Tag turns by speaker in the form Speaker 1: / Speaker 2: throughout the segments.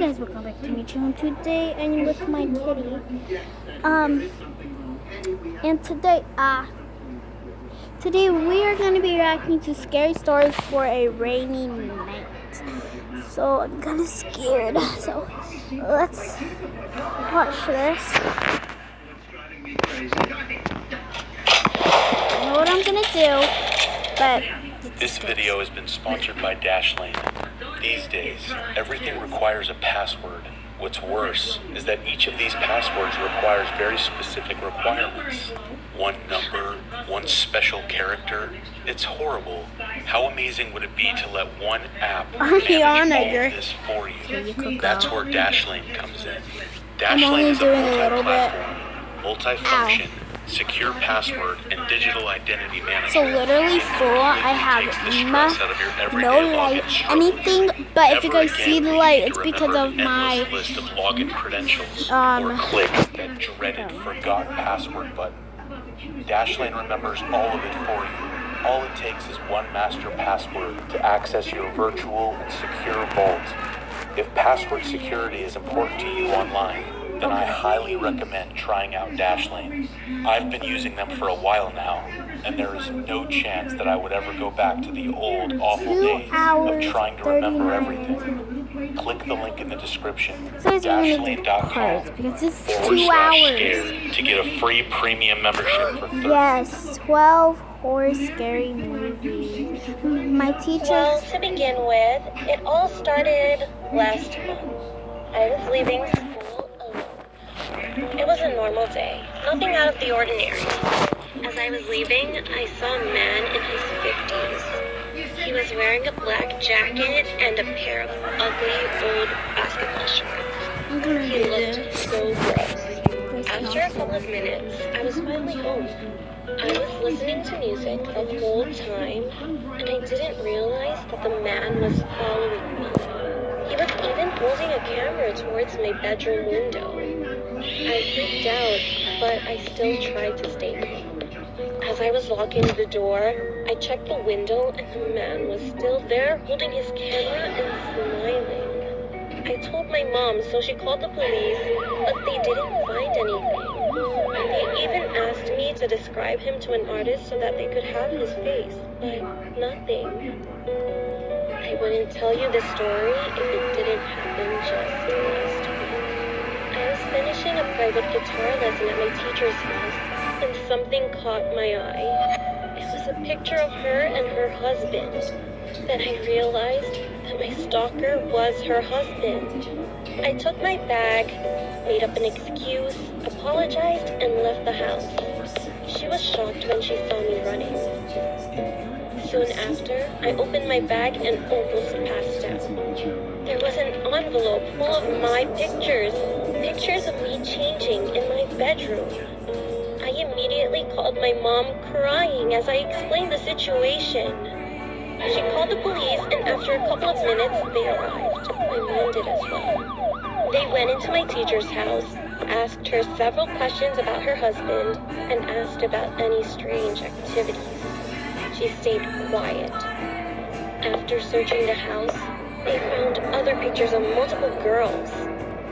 Speaker 1: guys, welcome back to my channel. Today I'm with my kitty. And today we are going to be reacting to scary stories for a rainy night. So I'm kind of scared. So let's watch this. I know what I'm going to do, but
Speaker 2: this video has been sponsored by Dashlane. These days, everything requires a password. What's worse is that each of these passwords requires very specific requirements. One number, one special character. It's horrible. How amazing would it be to let one app manage all of this for you? That's where Dashlane comes in. Dashlane is a multi-platform, multi-function, secure password, and digital identity manager.
Speaker 1: So literally full, I have no light, anything, but if you guys see the light, it's because of my
Speaker 2: list of login credentials or click that dreaded forgot password button. Dashlane remembers all of it for you. All it takes is one master password to access your virtual and secure vault. If password security is important to you online, then I highly recommend trying out Dashlane. I've been using them for a while now, and there is no chance that I would ever go back to the old, awful days of trying to remember everything. Click the link in the description, dashlane.com/scared to get a free premium membership for 30.
Speaker 1: Yes, 12 horror scary movies. My teacher.
Speaker 3: Well, to begin with, it all started last month. I was leaving school alone. It was a normal day, nothing out of the ordinary. As I was leaving, I saw a man in his 50s. He was wearing a black jacket and a pair of ugly old basketball shorts. He looked so gross. After a couple of minutes, I was finally home. I was listening to music the whole time, and I didn't realize that the man was following me. He was even holding a camera towards my bedroom window. I freaked out, but I still tried to stay calm. As I was locking the door, I checked the window and the man was still there holding his camera and smiling. I told my mom, so she called the police, but they didn't find anything. They even asked me to describe him to an artist so that they could have his face, but nothing. I wouldn't tell you this story if it didn't happen just last week. I was finishing a private guitar lesson at my teacher's house, and something caught my eye. It was a picture of her and her husband. Then I realized that my stalker was her husband. I took my bag, made up an excuse, apologized, and left the house. She was shocked when she saw me running. Soon after, I opened my bag and almost passed out. There was an envelope full of my pictures of me changing in my bedroom. I immediately called my mom, crying as I explained the situation. She called the police, and after a couple of minutes, they arrived. My mom did as well. They went into my teacher's house, asked her several questions about her husband, and asked about any strange activities. She stayed quiet. After searching the house, they found other pictures of multiple girls.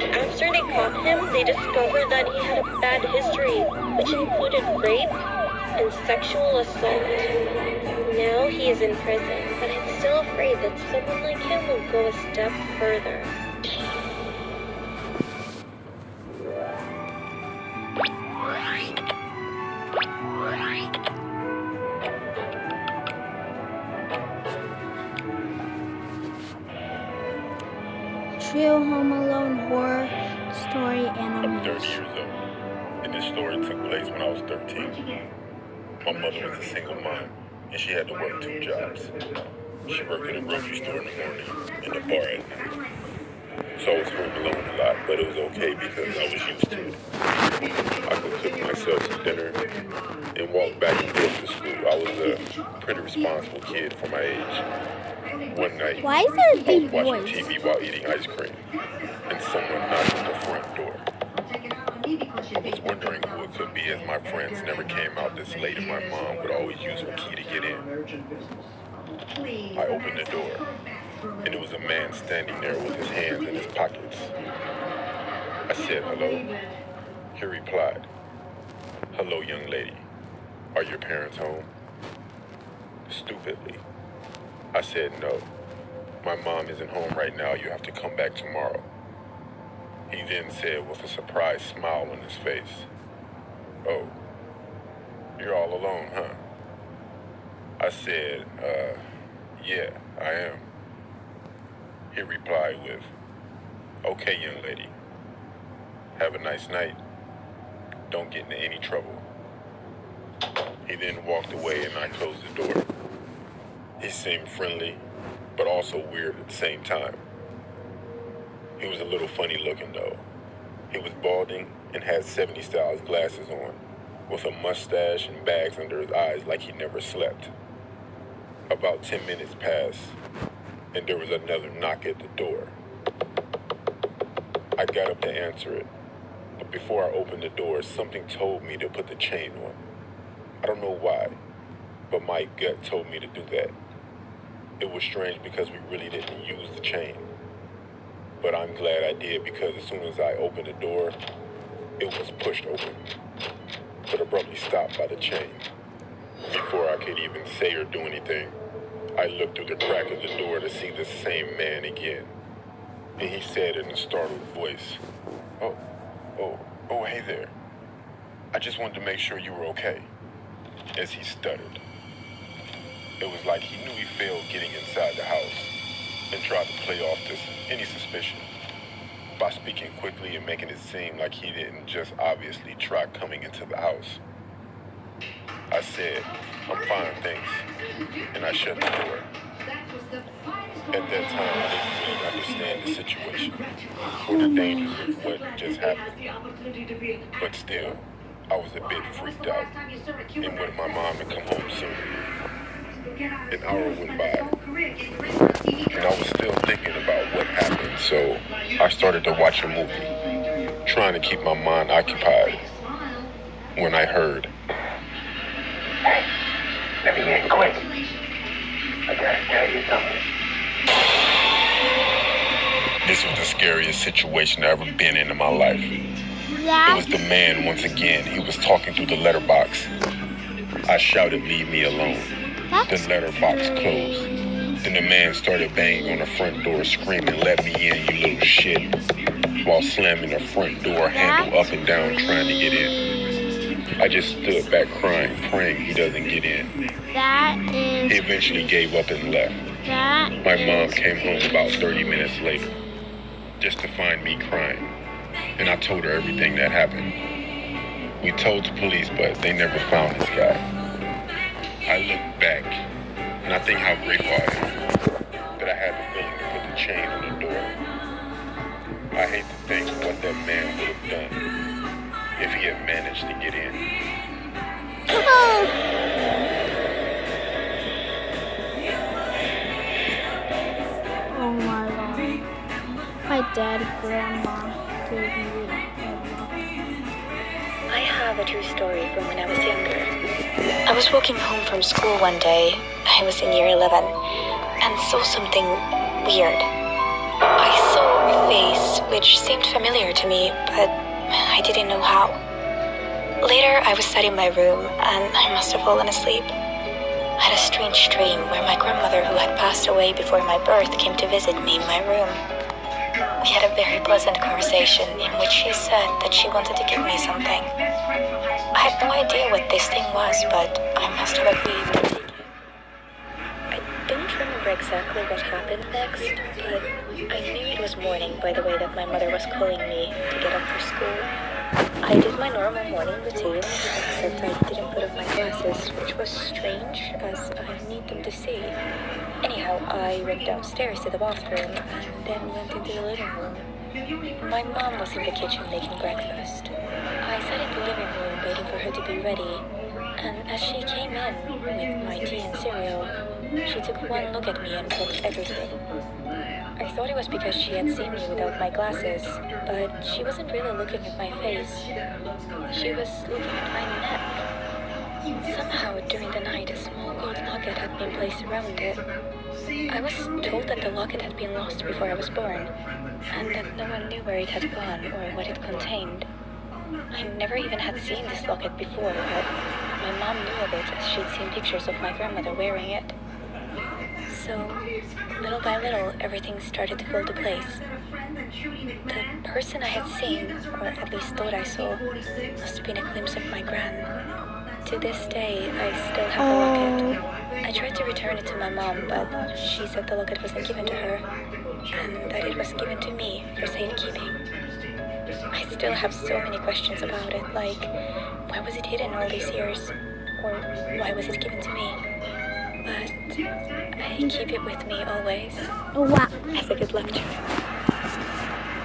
Speaker 3: After they caught him, they discovered that he had a bad history, which included rape and sexual assault. Now he is in prison, but I'm still afraid that someone like him will go a step further.
Speaker 1: True Home Alone horror story animation.
Speaker 4: I'm 30 years old, and this story took place when I was 13. My mother was a single mom, and she had to work 2 jobs. She worked at a grocery store in the morning and a bar at night. So I was home alone a lot, but it was okay because I was used to it. I could cook myself some dinner and walk back and forth to school. I was a pretty responsible kid for my age. One night,
Speaker 1: Why is there a
Speaker 4: I
Speaker 1: big
Speaker 4: was watching
Speaker 1: voice?
Speaker 4: TV while eating ice cream, and someone knocked on the front door. I was wondering who it could be, as my friends never came out this late and my mom would always use her key to get in. I opened the door, and it was a man standing there with his hands in his pockets. I said, hello. He replied, hello, young lady. Are your parents home? Stupidly, I said, no. My mom isn't home right now. You have to come back tomorrow. He then said with a surprised smile on his face, oh, you're all alone, huh? I said, yeah, I am. He replied with, okay, young lady. Have a nice night. Don't get into any trouble. He then walked away and I closed the door. He seemed friendly, but also weird at the same time. He was a little funny looking though. He was balding and had 70s style glasses on, with a mustache and bags under his eyes like he never slept. About 10 minutes passed, and there was another knock at the door. I got up to answer it, but before I opened the door, something told me to put the chain on. I don't know why, but my gut told me to do that. It was strange because we really didn't use the chain. But I'm glad I did because as soon as I opened the door, it was pushed open, but abruptly stopped by the chain. Before I could even say or do anything, I looked through the crack of the door to see the same man again. And he said in a startled voice, oh, hey there. I just wanted to make sure you were okay, as he stuttered. It was like he knew he failed getting inside the house and tried to play off any suspicion by speaking quickly and making it seem like he didn't just obviously try coming into the house. I said, I'm fine, thanks, and I shut the door. At that time, I didn't really understand the situation or the danger of what just happened. But still, I was a bit freaked out and wanted my mom to come home soon. An hour went by, and I was still thinking about what happened, so I started to watch a movie, trying to keep my mind occupied, when I heard,
Speaker 5: hey, let me in quick. I gotta tell you something.
Speaker 4: This was the scariest situation I've ever been in my life. It was the man once again. He was talking through the letterbox. I shouted, leave me alone. The letterbox closed. Then the man started banging on the front door, screaming, let me in, you little shit, while slamming the front door handle up and down trying to get in. I just stood back crying, praying he doesn't get in. He eventually gave up and left. My mom came home about 30 minutes later, just to find me crying, and I told her everything that happened. We told the police, but they never found this guy. I look back, and I think how grateful I am that I had the feeling to put the chain on the door. I hate to think what that man would have done if he had managed to get in.
Speaker 1: Oh my God. My dad and grandma gave me
Speaker 3: I have a true story from when I was younger. I was walking home from school one day. I was in year 11 and saw something weird. I saw a face which seemed familiar to me, but I didn't know how. Later, I was sat in my room and I must have fallen asleep. I had a strange dream where my grandmother, who had passed away before my birth, came to visit me in my room. We had a very pleasant conversation in which she said that she wanted to give me something. I had no idea what this thing was, but I must have agreed. I don't remember exactly what happened next, but I knew it was morning by the way that my mother was calling me to get up for school. I did my normal morning routine, except I didn't put on my glasses, which was strange, as I need them to see. Anyhow, I went downstairs to the bathroom and then went into the living room. My mom was in the kitchen making breakfast. I sat in the living room waiting for her to be ready, and as she came in with my tea and cereal, she took one look at me and dropped everything. I thought it was because she had seen me without my glasses, but she wasn't really looking at my face. She was looking at my neck. Somehow, during the night, a small gold locket had been placed around it. I was told that the locket had been lost before I was born, and that no one knew where it had gone or what it contained. I never even had seen this locket before, but my mom knew of it as she'd seen pictures of my grandmother wearing it. So, little by little, everything started to fall to place. The person I had seen, or at least thought I saw, must have been a glimpse of my gran. To this day, I still have the locket. I tried to return it to my mom, but she said the locket wasn't given to her, and that it was given to me for safekeeping. I still have so many questions about it, like, why was it hidden all these years? Or why was it given to me? But I keep it with me always.
Speaker 1: Oh, wow.
Speaker 3: As a good luck charm.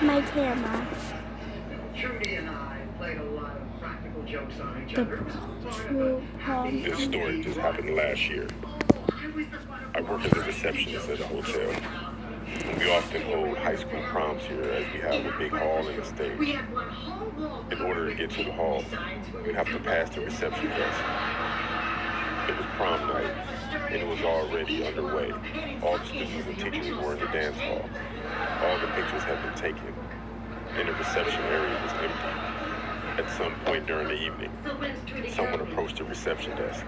Speaker 1: My camera.
Speaker 5: Trudy and I played a lot of practical jokes on each
Speaker 1: The
Speaker 5: other.
Speaker 1: true home.
Speaker 4: This story just happened last year. I work as a receptionist at a hotel. We often hold high school proms here as we have a big hall and a stage. In order to get to the hall, we have to pass the reception desk. It was prom night, and it was already underway. All the students and teachers were in the dance hall. All the pictures had been taken, and the reception area was empty. At some point during the evening, someone approached the reception desk.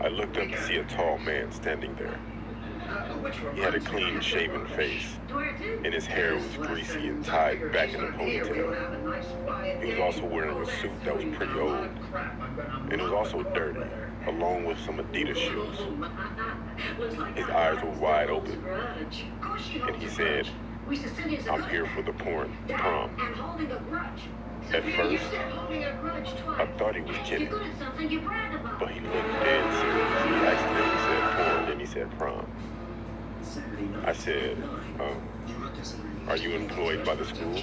Speaker 4: I looked up to see a tall man standing there. He had a clean shaven face, and his hair was greasy and tied back in a ponytail. He was also wearing a suit that was pretty old, and it was also dirty, along with some Adidas shoes. His eyes were wide open, and he said, "I'm here for the prom." At first, I thought he was kidding, but he looked dead serious. He accidentally said porn, then he said prom. I said, "Are you employed by the school?"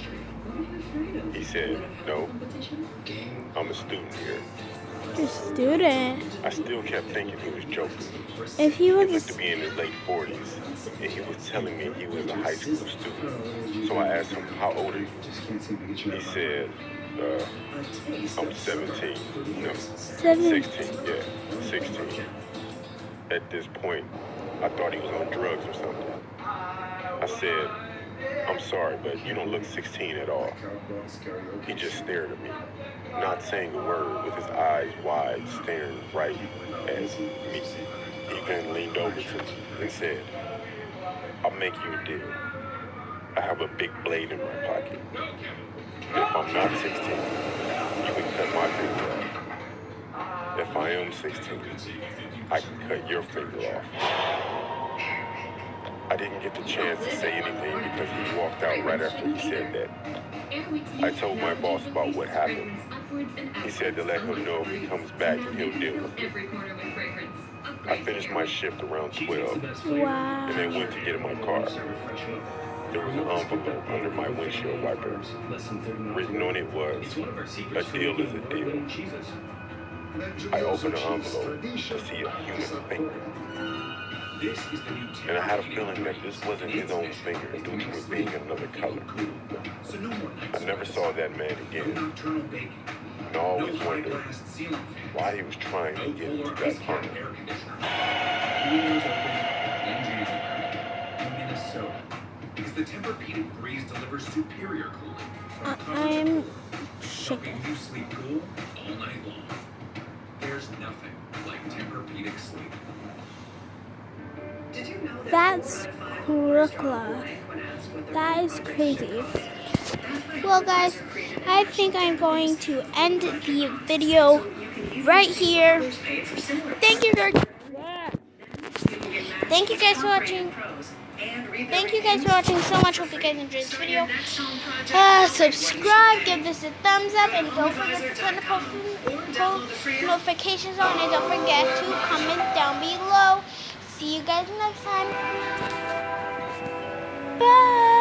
Speaker 4: He said, "No, I'm a student here."
Speaker 1: A student.
Speaker 4: I still kept thinking he was joking.
Speaker 1: If he
Speaker 4: He
Speaker 1: was
Speaker 4: looked to be in his late 40s, and he was telling me he was a high school student. So I asked him, "How old are you?" He said, "I'm 17. No, 16, yeah, 16. At this point, I thought he was on drugs or something. I said, "I'm sorry, but you don't look 16 at all." He just stared at me, not saying a word, with his eyes wide, staring right at me. He then leaned over to me and said, "I'll make you a deal. I have a big blade in my pocket. And if I'm not 16, you can cut my finger off. If I am 16, I can cut your finger off." I didn't get the chance to say anything because he walked out right after he said that. I told my boss about what happened. He said to let him know if he comes back and he'll deal with it. I finished my shift around 12
Speaker 1: wow.
Speaker 4: and then went to get in my car. There was an envelope under my windshield wiper. Written on it was, "A deal is a deal." I opened the envelope to see a human finger. And I had a feeling that this wasn't his own finger due to it being another color. I never saw that man again. And I always wondered why he was trying to get into that pond.
Speaker 6: Because the Tempur-Pedic breeze delivers superior cooling.
Speaker 1: I'm shaking.
Speaker 6: You sleep cool all night long. There's nothing like Tempur-Pedic sleep. Did you know
Speaker 1: That's Crookla. That is crazy. Well, guys, I think I'm going to end the video right here. Thank you guys. Thank you guys for watching. Thank you guys for watching so much. Hope you guys enjoyed this video. Subscribe, give this a thumbs up, and don't forget to turn the post notifications on. And don't forget to comment down below. See you guys next time. Bye.